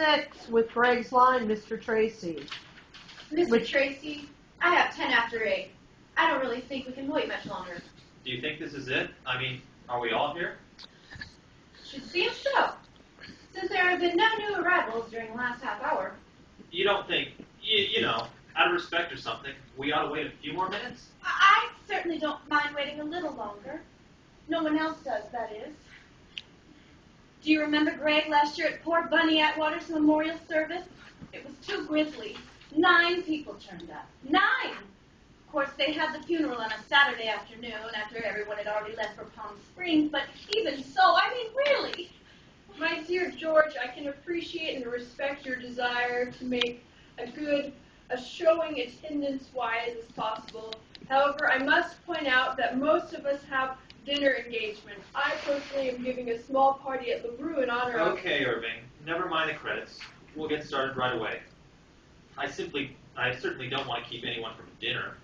6 with Greg's line, Mr. Tracy. Mr. Tracy, I have 10 after 8. I don't really think we can wait much longer. Do you think this is it? I mean, are we all here? Should seem so. Since there have been no new arrivals during the last half hour. You don't think, you know, out of respect or something, we ought to wait a few more minutes? I certainly don't mind waiting a little longer. No one else does, that is. Do you remember, Greg, last year at poor Bunny Atwater's memorial service? It was too grisly. 9 people turned up. 9! Of course, they had the funeral on a Saturday afternoon after everyone had already left for Palm Springs, but even so, I mean, really. My dear George, I can appreciate and respect your desire to make a showing attendance-wise as possible. However, I must point out that most of us have dinner engagements. I personally am giving a small party at LaRue in honor of... Okay, Irving. Never mind the credits. We'll get started right away. I certainly don't want to keep anyone from dinner.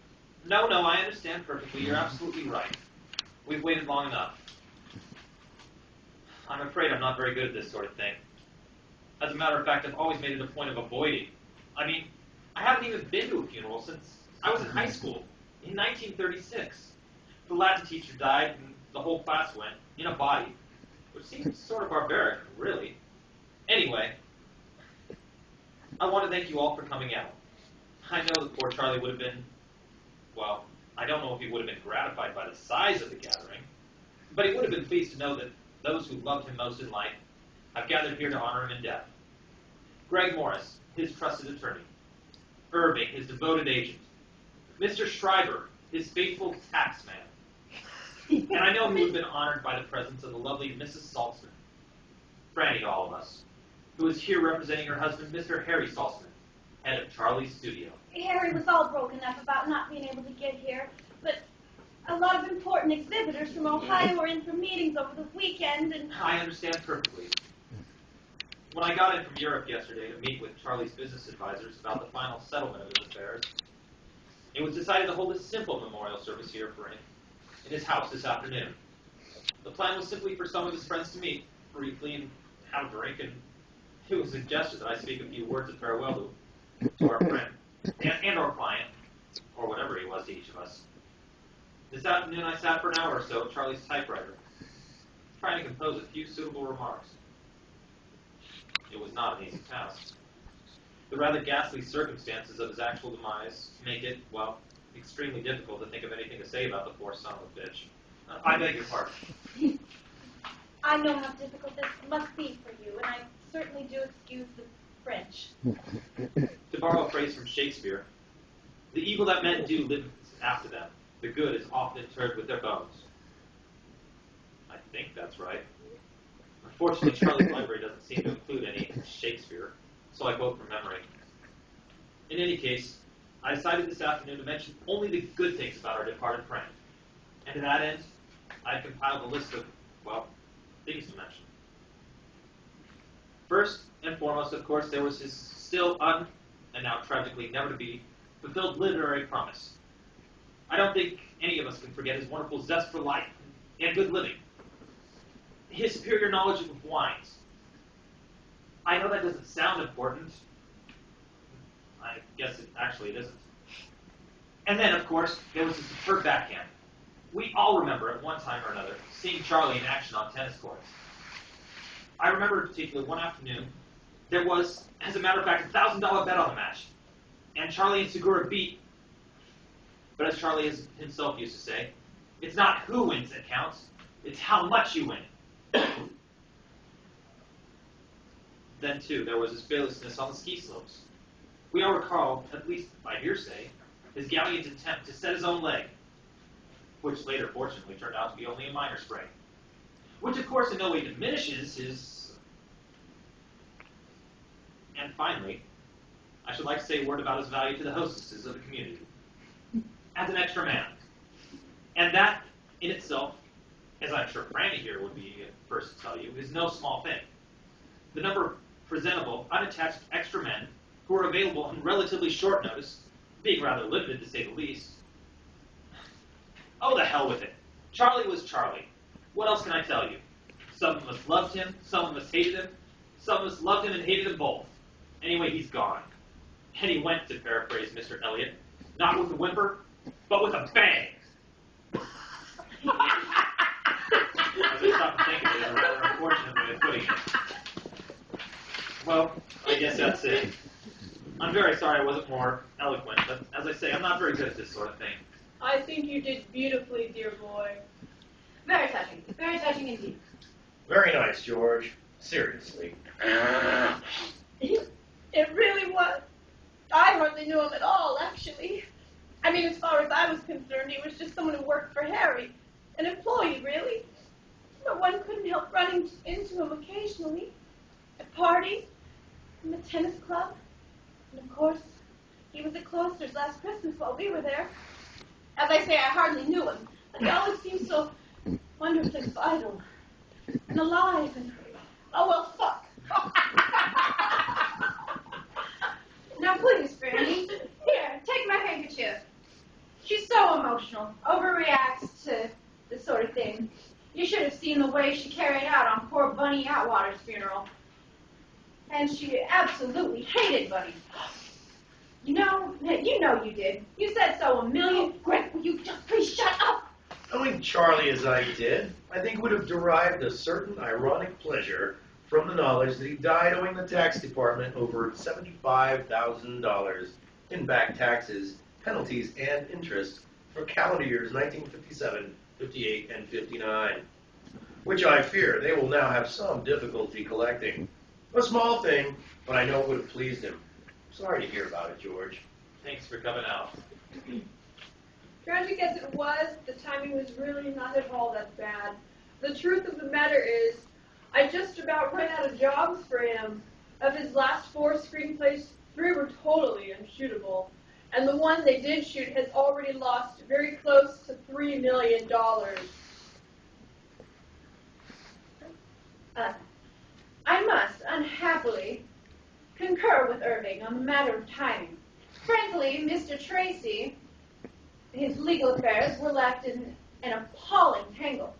No, I understand perfectly. You're absolutely right. We've waited long enough. I'm afraid I'm not very good at this sort of thing. As a matter of fact, I've always made it a point of avoiding. I mean, I haven't even been to a funeral since I was in high school, in 1936. The Latin teacher died, and the whole class went, in a body, which seems sort of barbaric, really. Anyway, I want to thank you all for coming out. I know that poor Charlie would have been, well, I don't know if he would have been gratified by the size of the gathering, but he would have been pleased to know that those who loved him most in life have gathered here to honor him in death. Greg Morris, his trusted attorney. Irving, his devoted agent. Mr. Schreiber, his faithful taxman. And I know he would have been honored by the presence of the lovely Mrs. Saltzman. Franny to all of us, who is here representing her husband, Mr. Harry Saltzman, head of Charlie's studio. Harry was all broken up about not being able to get here, but a lot of important exhibitors from Ohio were in for meetings over the weekend, and... I understand perfectly. When I got in from Europe yesterday to meet with Charlie's business advisors about the final settlement of his affairs, it was decided to hold a simple memorial service here for him in his house this afternoon. The plan was simply for some of his friends to meet briefly and have a drink, and it was suggested that I speak a few words of farewell to our friend and our client, or whatever he was to each of us. This afternoon I sat for an hour or so at Charlie's typewriter, trying to compose a few suitable remarks. It was not an easy task. The rather ghastly circumstances of his actual demise make it, well, extremely difficult to think of anything to say about the poor son of a bitch. I beg your pardon. I know how difficult this must be for you, and I certainly do excuse the French. To borrow a phrase from Shakespeare, the evil that men do lives after them. The good is often interred with their bones. I think that's right. Unfortunately, Charlie's library doesn't seem to include any Shakespeare, so I quote from memory. In any case, I decided this afternoon to mention only the good things about our departed friend. And to that end, I've compiled a list of, well, things to mention. First and foremost, of course, there was his still and now tragically never to be, fulfilled literary promise. I don't think any of us can forget his wonderful zest for life and good living. His superior knowledge of wines. I know that doesn't sound important. I guess it isn't. And then, of course, there was his superb backhand. We all remember at one time or another seeing Charlie in action on tennis courts. I remember in particular one afternoon, there was, as a matter of fact, a $1,000 bet on the match. And Charlie and Segura beat. But as Charlie himself used to say, it's not who wins that counts, it's how much you win. Then, too, there was his fearlessness on the ski slopes. We all recall, at least by hearsay, his gallant attempt to set his own leg, which later, fortunately, turned out to be only a minor sprain. Which, of course, in no way diminishes his... And finally, I should like to say a word about his value to the hostesses of the community. As an extra man. And that, in itself, as I'm sure Franny here would be the first to tell you, is no small thing. The number of presentable, unattached extra men who are available on relatively short notice, being rather limited to say the least. Oh, the hell with it. Charlie was Charlie. What else can I tell you? Some of us loved him, some of us hated him, Some of us loved him and hated them both. Anyway, he's gone. And he went, to paraphrase Mr. Elliot, not with a whimper, but with a bang. As I stopped to think of it, it's a rather unfortunate way of putting it. Well, I guess that's it. I'm very sorry I wasn't more eloquent, but as I say, I'm not very good at this sort of thing. I think you did beautifully, dear boy. Very touching indeed. Very nice, George. Seriously. It really was. I hardly knew him at all, actually. I mean, as far as I was concerned, he was just someone who worked for Harry. An employee, really. But one couldn't help running into him occasionally. At parties, in the tennis club. And of course, he was at Cloister's last Christmas while we were there. As I say, I hardly knew him. But he always seemed so wonderfully vital and alive and... Oh, well, fuck. Now, please, Franny, here, take my handkerchief. She's so emotional, overreacts to this sort of thing. You should have seen the way she carried out on poor Bunny Atwater's funeral. And she absolutely hated Bunny. You know you did. You said so a million... Greg, will you just please shut up? Knowing Charlie as I did, I think would have derived a certain ironic pleasure from the knowledge that he died owing the tax department over $75,000 in back taxes, penalties, and interest for calendar years 1957, 58, and 59, which I fear they will now have some difficulty collecting. A small thing, but I know it would have pleased him. Sorry to hear about it, George. Thanks for coming out. Tragic as it was, the timing was really not at all that bad. The truth of the matter is, I just about ran out of jobs for him. Of his last 4 screenplays, 3 were totally unshootable. And the one they did shoot has already lost very close to $3 million. I must, unhappily, concur with Irving on the matter of timing. Frankly, Mr. Tracy, his legal affairs were left in an appalling tangle.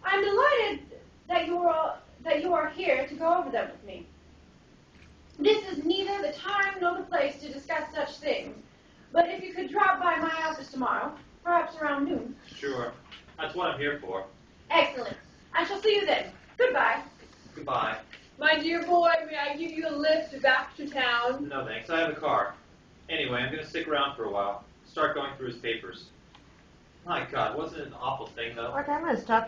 I'm delighted that you are here to go over them with me. This is neither the time nor the place to discuss such things, but if you could drop by my office tomorrow, perhaps around noon. Sure. That's what I'm here for. Excellent. I shall see you then. Goodbye. Goodbye. My dear boy, may I give you a lift back to town? No, thanks. I have a car. Anyway, I'm going to stick around for a while. Start going through his papers. My God, wasn't it an awful thing, though? Mark, I'm going to stop you.